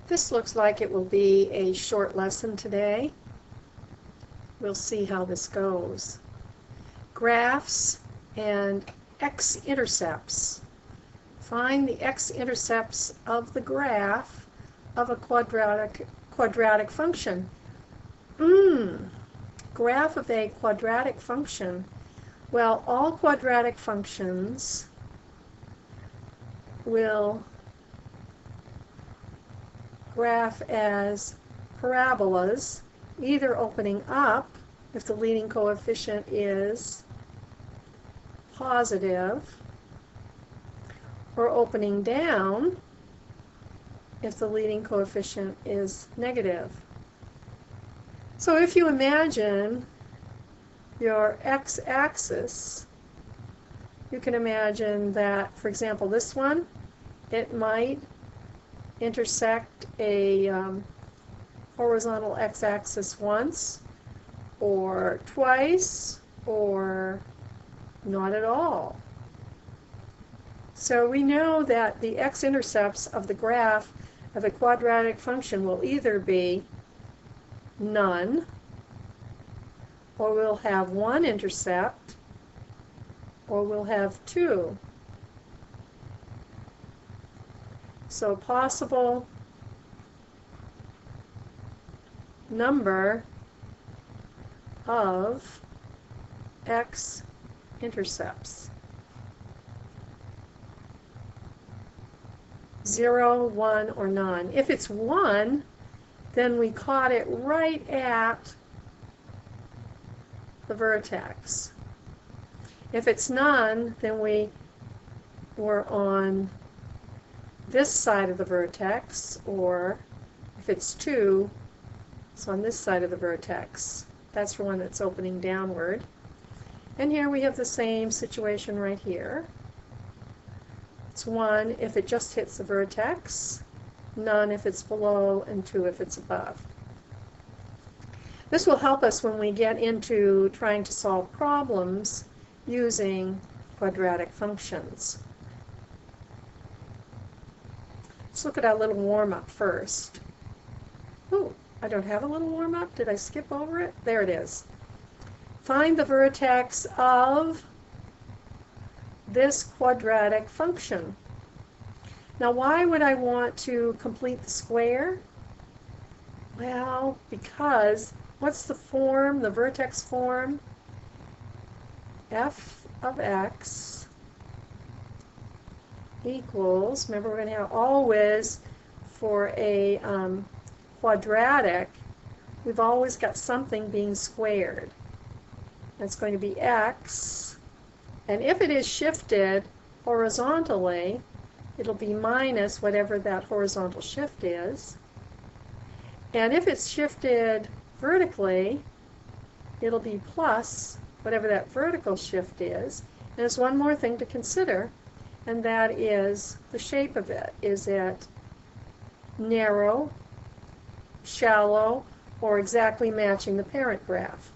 This looks like it will be a short lesson today. We'll see how this goes. Graphs and x-intercepts. Find the x-intercepts of the graph of a quadratic function. Graph of a quadratic function. Well, all quadratic functions will graph as parabolas, either opening up if the leading coefficient is positive, or opening down if the leading coefficient is negative. So if you imagine your x-axis, you can imagine that, for example, this one, it might intersect a horizontal x-axis once, or twice, or not at all. So we know that the x-intercepts of the graph of a quadratic function will either be none, or we'll have one intercept, or we'll have two. So possible number of x-intercepts. 0, 1, or none. If it's 1, then we caught it right at the vertex. If it's none, then we were on this side of the vertex, or if it's 2, it's on this side of the vertex. That's the one that's opening downward. And here we have the same situation right here. It's 1 if it just hits the vertex, none if it's below, and 2 if it's above. This will help us when we get into trying to solve problems using quadratic functions. Let's look at our little warm-up first. Ooh, I don't have a little warm-up. Did I skip over it? There it is. Find the vertex of this quadratic function. Now, why would I want to complete the square? Well, because what's the form, the vertex form? F of x equals, remember we're going to have always, for a quadratic, we've always got something being squared. That's going to be x, and if it is shifted horizontally, it'll be minus whatever that horizontal shift is. And if it's shifted vertically, it'll be plus whatever that vertical shift is. And there's one more thing to consider, and that is the shape of it. Is it narrow, shallow, or exactly matching the parent graph?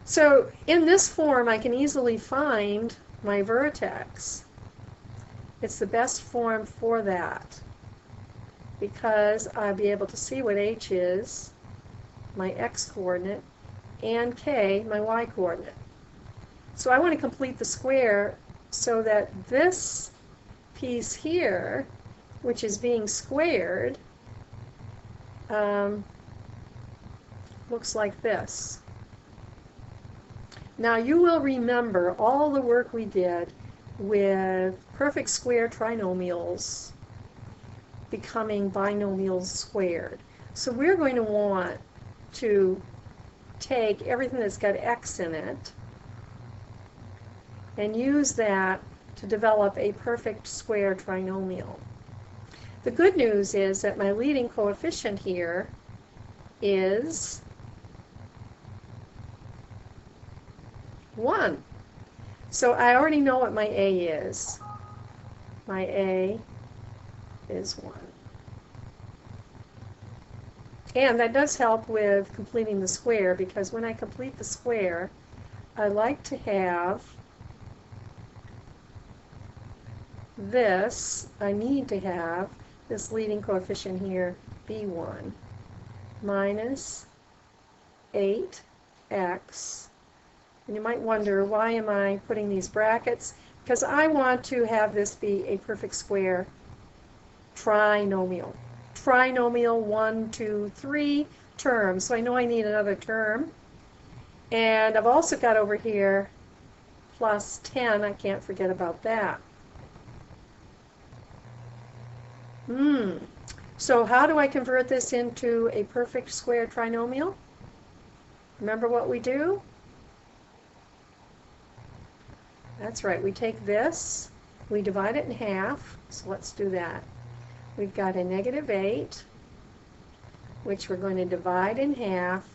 So in this form, I can easily find my vertex. It's the best form for that, because I'll be able to see what h is, my x-coordinate, and k, my y-coordinate. So I want to complete the square so that this piece here, which is being squared, looks like this. Now you will remember all the work we did with perfect square trinomials becoming binomials squared. So we're going to want to take everything that's got x in it and use that to develop a perfect square trinomial. The good news is that my leading coefficient here is 1. So I already know what my a is. My a is 1. And that does help with completing the square, because when I complete the square, I like to have this, I need to have this leading coefficient here, b1, minus 8x. And you might wonder, why am I putting these brackets? Because I want to have this be a perfect square trinomial. Trinomial 1, 2, 3 terms. So I know I need another term. And I've also got over here plus 10. I can't forget about that. So how do I convert this into a perfect square trinomial? Remember what we do? That's right, we take this, we divide it in half, so let's do that. We've got a negative 8, which we're going to divide in half,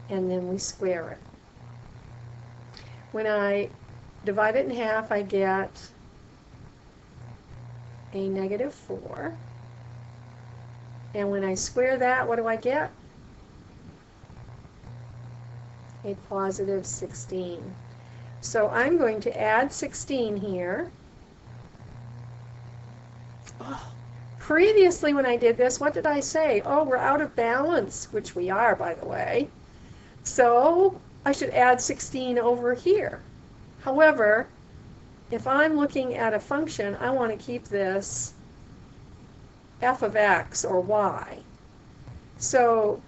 and then we square it. When I divide it in half, I get a negative 4. And when I square that, what do I get? A positive 16. So I'm going to add 16 here. Previously when I did this, what did I say? Oh, we're out of balance, which we are, by the way. So I should add 16 over here. However, if I'm looking at a function, I want to keep this f of x or y. So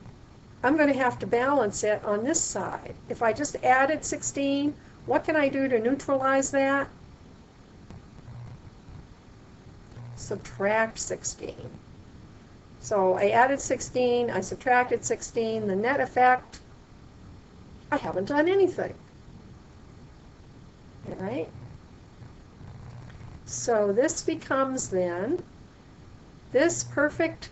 I'm going to have to balance it on this side. If I just added 16, what can I do to neutralize that? Subtract 16. So I added 16, I subtracted 16, the net effect, I haven't done anything. All right? So this becomes then, this perfect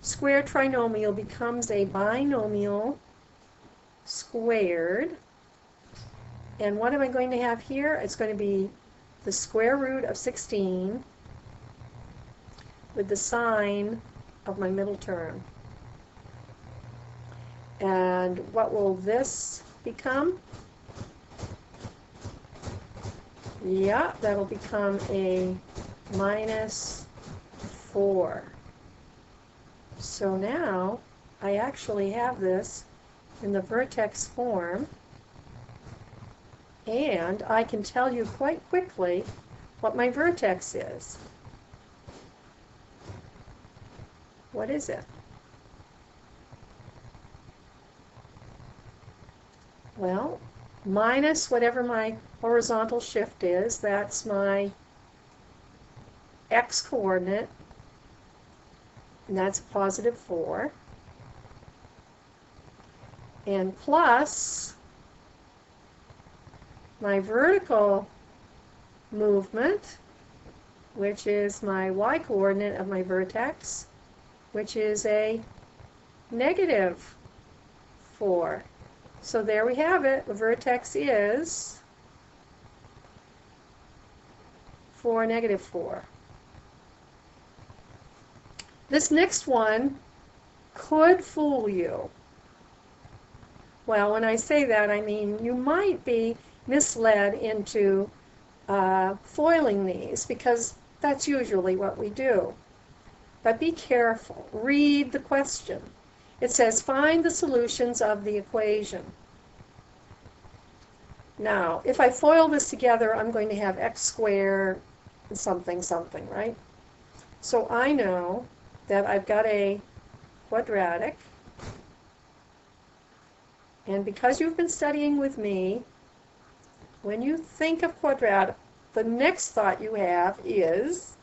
square trinomial becomes a binomial squared. And what am I going to have here? It's going to be the square root of 16 with the sign of my middle term. And what will this become? Yeah, that'll become a minus 4. So now I actually have this in the vertex form, and I can tell you quite quickly what my vertex is. What is it? Well, minus whatever my horizontal shift is, that's my x coordinate, and that's a positive 4, and plus my vertical movement, which is my y coordinate of my vertex, which is a negative 4. So there we have it. The vertex is 4, negative 4. This next one could fool you. Well, when I say that, I mean you might be misled into foiling these, because that's usually what we do. But be careful. Read the question. It says, find the solutions of the equation. Now, if I FOIL this together, I'm going to have x squared and something, something, right? So I know that I've got a quadratic. And because you've been studying with me, when you think of quadratic, the next thought you have is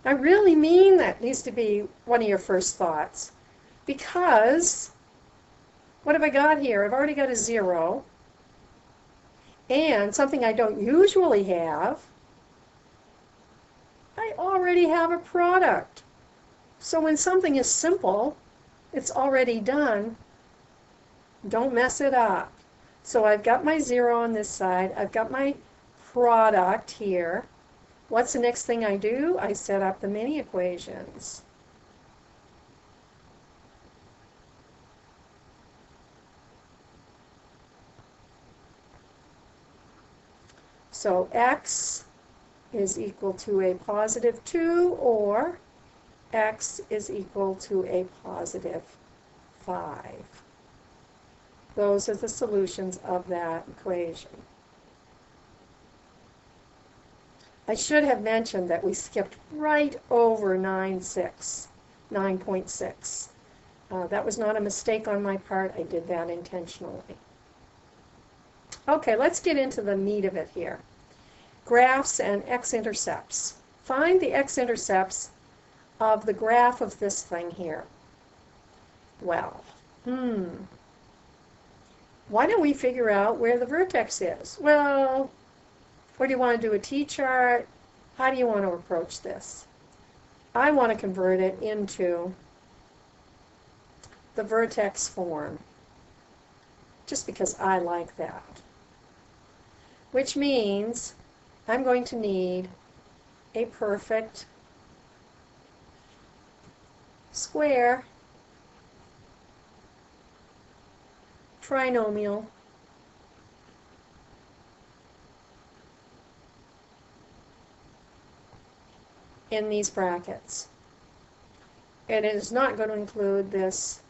I really mean that needs to be one of your first thoughts, because what have I got here? I've already got a 0, and something I don't usually have, I already have a product. So when something is simple, it's already done, don't mess it up. So I've got my 0 on this side, I've got my product here. What's the next thing I do? I set up the mini equations. So x is equal to a positive 2, or x is equal to a positive 5. Those are the solutions of that equation. I should have mentioned that we skipped right over 9.6. That was not a mistake on my part. I did that intentionally. Okay, let's get into the meat of it here. Graphs and x-intercepts. Find the x-intercepts of the graph of this thing here. Well, why don't we figure out where the vertex is? Well, or do you want to do a t-chart? How do you want to approach this? I want to convert it into the vertex form, just because I like that. Which means I'm going to need a perfect square trinomial in these brackets. And it is not going to include this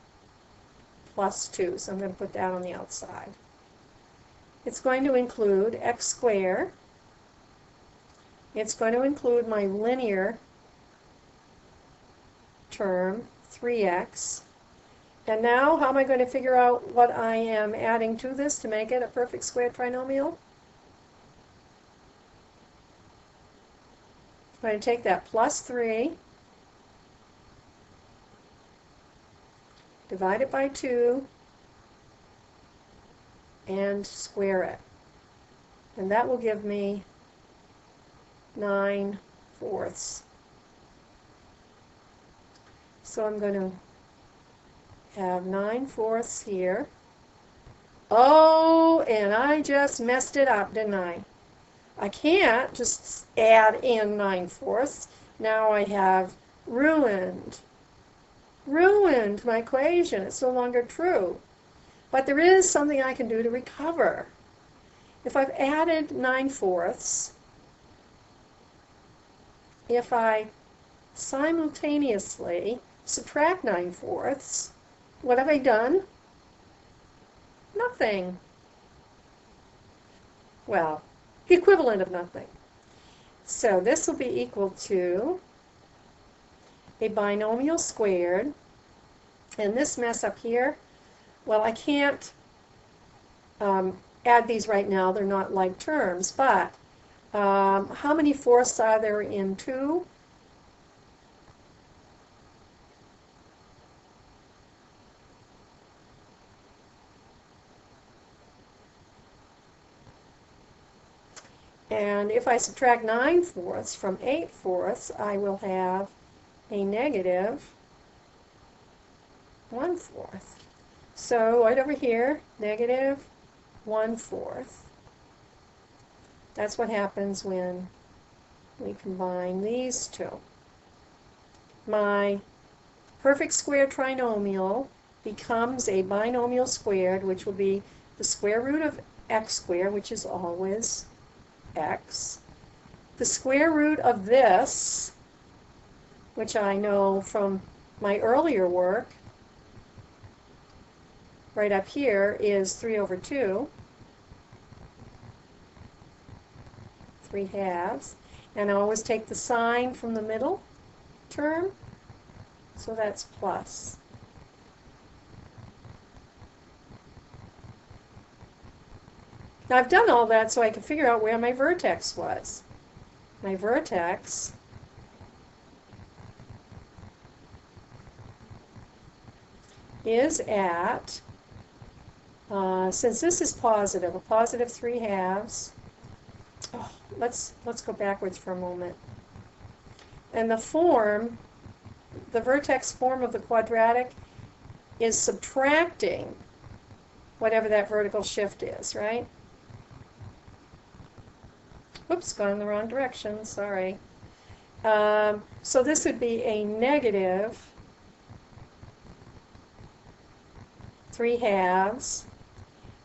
plus 2, so I'm going to put that on the outside. It's going to include x squared. It's going to include my linear term, 3x. And now, how am I going to figure out what I am adding to this to make it a perfect square trinomial? I'm going to take that plus 3, divide it by 2, and square it. And that will give me 9/4. So I'm going to have 9/4 here. Oh, and I just messed it up, didn't I? I can't just add in 9/4. Now I have ruined my equation. It's no longer true. But there is something I can do to recover. If I've added 9/4, if I simultaneously subtract 9/4, what have I done? Nothing. Well, the equivalent of nothing. So this will be equal to a binomial squared, and this mess up here, well, I can't add these right now. They're not like terms, but how many fourths are there in 2? And if I subtract 9/4 from 8/4, I will have a negative 1/4. So right over here, negative 1/4. That's what happens when we combine these two. My perfect square trinomial becomes a binomial squared, which will be the square root of x squared, which is always x. The square root of this, which I know from my earlier work, right up here, is 3/2, 3/2, and I always take the sign from the middle term, so that's plus. Now I've done all that so I can figure out where my vertex was. My vertex is at, since this is positive, a positive 3/2. Oh, let's go backwards for a moment. And the form, the vertex form of the quadratic is subtracting whatever that vertical shift is, right? Whoops, gone in the wrong direction, sorry. So this would be a negative 3/2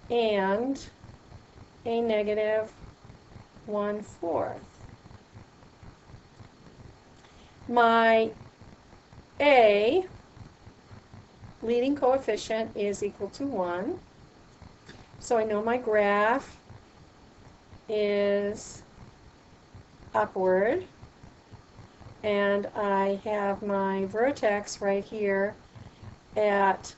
and a negative 1/4. My A, leading coefficient, is equal to 1. So I know my graph is upward. And I have my vertex right here at,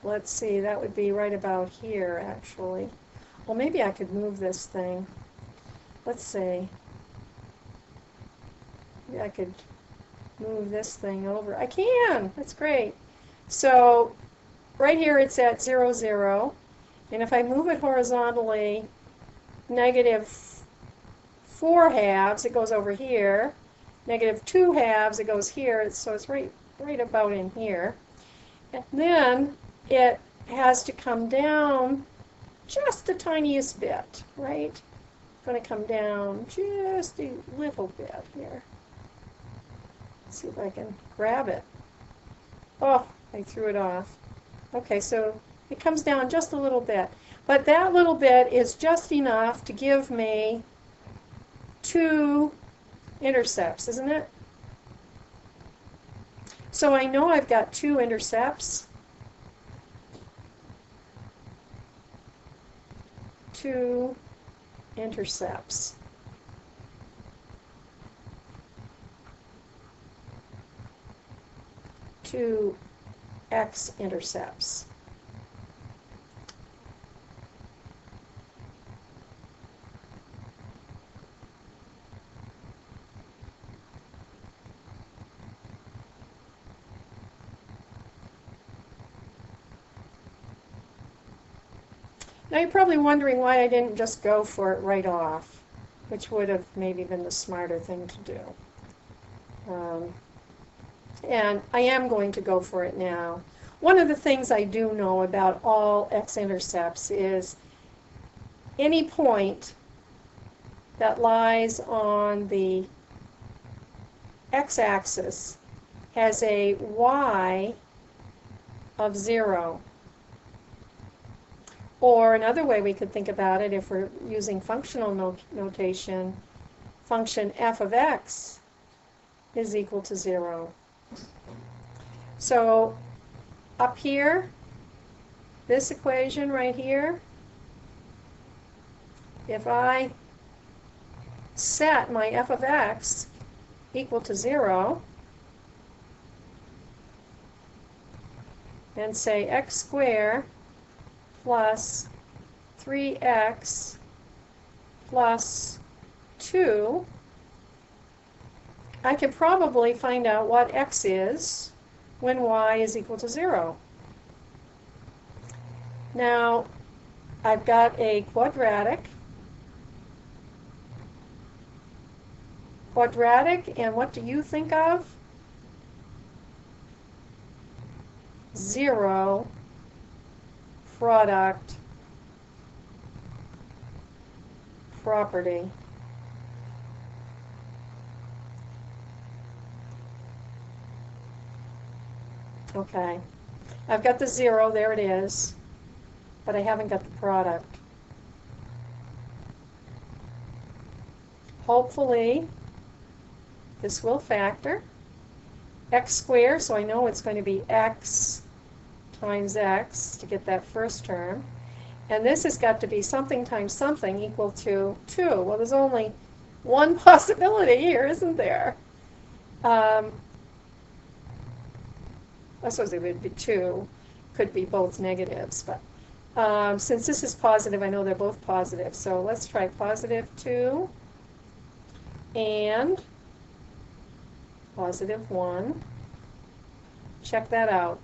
let's see, that would be right about here, actually. Well, maybe I could move this thing. Let's see. Maybe I could move this thing over. I can! That's great. So right here it's at 0, 0. And if I move it horizontally, -4/2, it goes over here. -2/2, it goes here. So it's right about in here. And then it has to come down just the tiniest bit, right? It's going to come down just a little bit here. Let's see if I can grab it. Oh, I threw it off. Okay, so it comes down just a little bit. But that little bit is just enough to give me 2 intercepts, isn't it? So I know I've got 2 intercepts. 2 intercepts. Two x-intercepts. Now you're probably wondering why I didn't just go for it right off, which would have maybe been the smarter thing to do. And I am going to go for it now. One of the things I do know about all x-intercepts is any point that lies on the x-axis has a y of 0. Or another way we could think about it, if we're using functional notation, function f of x is equal to 0. So up here, this equation right here, if I set my f of x equal to 0 and say x squared plus 3x plus 2, I can probably find out what x is when y is equal to 0. Now, I've got a quadratic. And what do you think of? 0 product property. Okay, I've got the 0, there it is, but I haven't got the product. Hopefully, this will factor. X squared, so I know it's going to be x times x to get that first term. And this has got to be something times something equal to 2. Well, there's only one possibility here, isn't there? I suppose it would be 2. Could be both negatives, but since this is positive, I know they're both positive. So let's try positive 2 and positive 1. Check that out.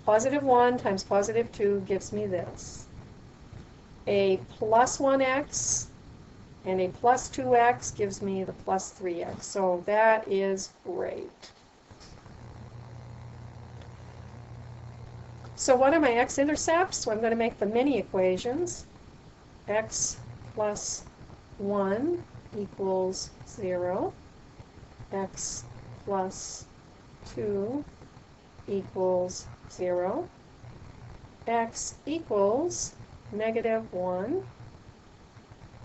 Positive 1 times positive 2 gives me this. A plus 1x and a plus 2x gives me the plus 3x. So that is great. So what are my x-intercepts? So I'm going to make the mini equations. X plus 1 equals 0. X plus 2 equals 0. X equals negative 1,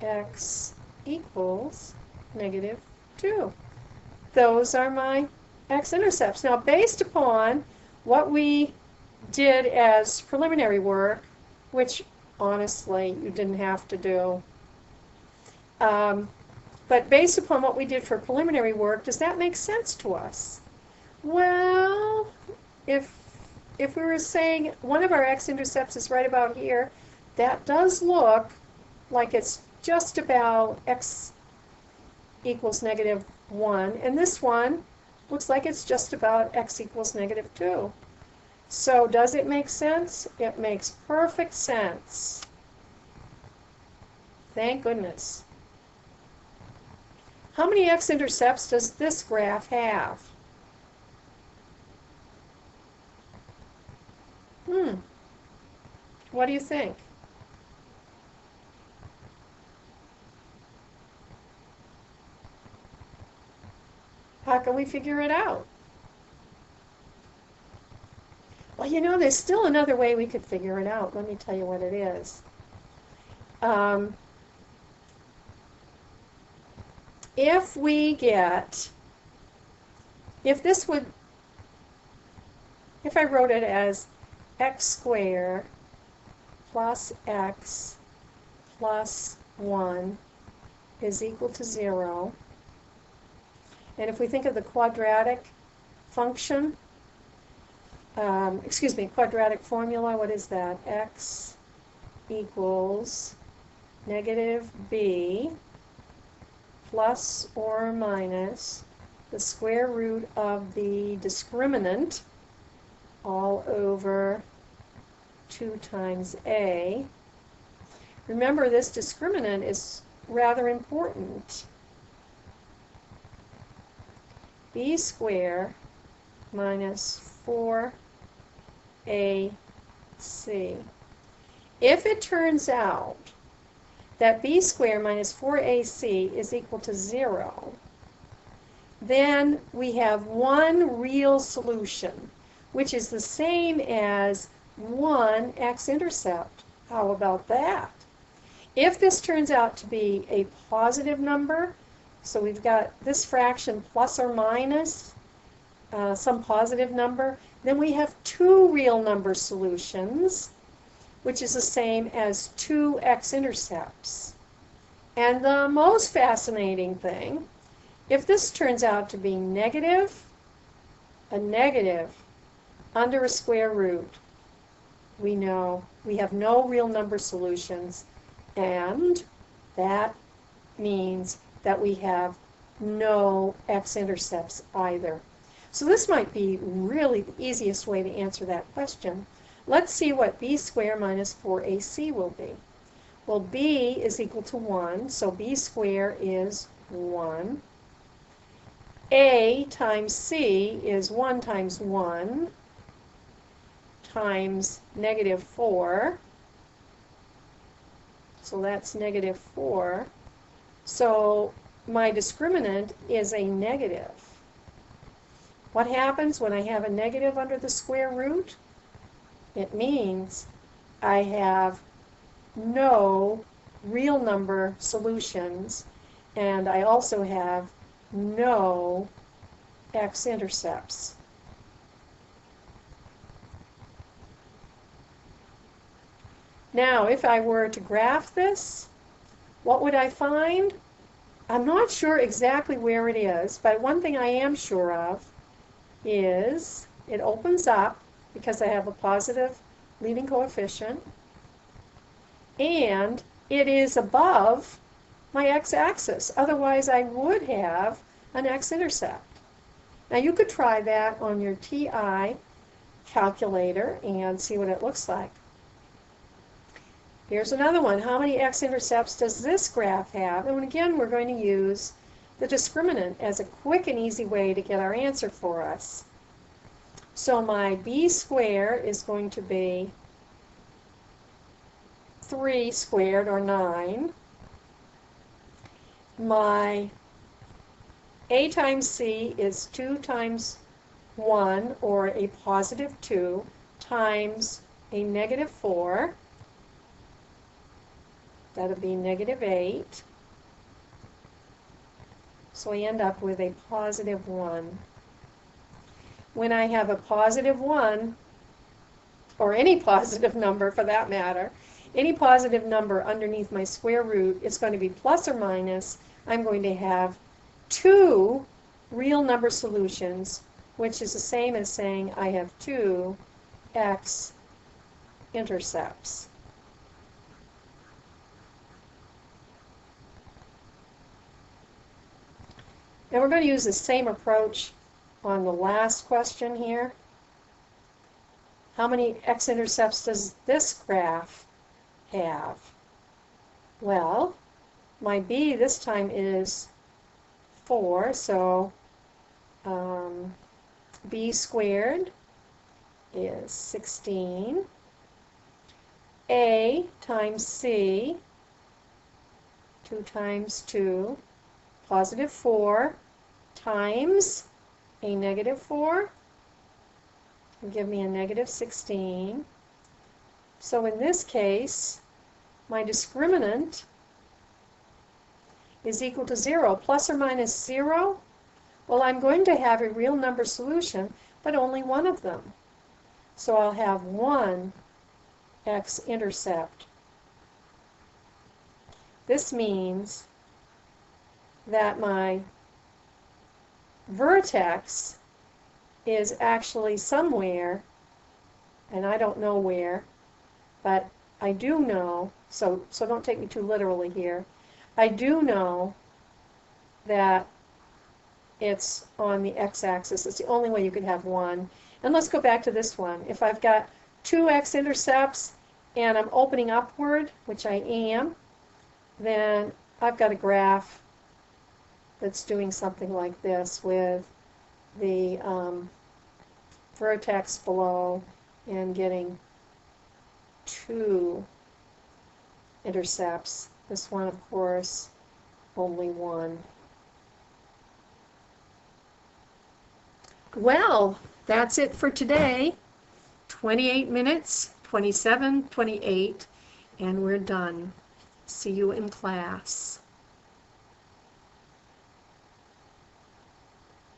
x equals negative 2. Those are my x-intercepts. Now, based upon what we did as preliminary work, which honestly you didn't have to do, but based upon what we did for preliminary work, does that make sense to us? Well, if we were saying one of our x-intercepts is right about here, that does look like it's just about x equals negative 1, and this one looks like it's just about x equals negative 2. So does it make sense? It makes perfect sense. Thank goodness. How many x-intercepts does this graph have? What do you think? How can we figure it out? Well, you know, there's still another way we could figure it out. Let me tell you what it is. If I wrote it as x squared plus x plus 1 is equal to 0, and if we think of the quadratic function, quadratic formula, what is that? X equals negative b plus or minus the square root of the discriminant all over 2 times a. Remember, this discriminant is rather important. B squared minus 4ac. If it turns out that b squared minus 4ac is equal to 0, then we have one real solution, which is the same as one x-intercept. How about that? If this turns out to be a positive number, so we've got this fraction plus or minus some positive number, then we have two real number solutions, which is the same as two x-intercepts. And the most fascinating thing, if this turns out to be negative, a negative under a square root, we know we have no real number solutions, and that means that we have no x-intercepts either. So this might be really the easiest way to answer that question. Let's see what b squared minus 4ac will be. Well, b is equal to 1, so b squared is 1. A times c is 1 times 1 times negative 4. So that's negative 4. So my discriminant is a negative. What happens when I have a negative under the square root? It means I have no real number solutions, and I also have no x-intercepts. Now, if I were to graph this, what would I find? I'm not sure exactly where it is, but one thing I am sure of is it opens up because I have a positive leading coefficient, and it is above my x-axis. Otherwise, I would have an x-intercept. Now, you could try that on your TI calculator and see what it looks like. Here's another one. How many x-intercepts does this graph have? And again, we're going to use the discriminant as a quick and easy way to get our answer for us. So my b squared is going to be 3 squared, or 9. My a times c is 2 times 1, or a positive 2, times a negative 4. That'll be -8. So I end up with a +1. When I have a +1, or any positive number for that matter, any positive number underneath my square root, it's going to be plus or minus. I'm going to have 2 real number solutions, which is the same as saying I have 2 x-intercepts. And we're going to use the same approach on the last question here. How many x-intercepts does this graph have? Well, my b this time is 4, so b squared is 16. A times c, 2 times 2, +4 times a -4 will give me a -16. So in this case, my discriminant is equal to 0. Plus or minus 0? Well, I'm going to have a real number solution, but only one of them. So I'll have 1 x-intercept. This means that my vertex is actually somewhere, and I don't know where, but I do know, so don't take me too literally here, I do know that it's on the x-axis. It's the only way you could have one. And let's go back to this one. If I've got 2 x-intercepts and I'm opening upward, which I am, then I've got a graph that's doing something like this with the vertex below and getting 2 intercepts. This one, of course, only 1. Well, that's it for today. 28 minutes, 27, 28, and we're done. See you in class.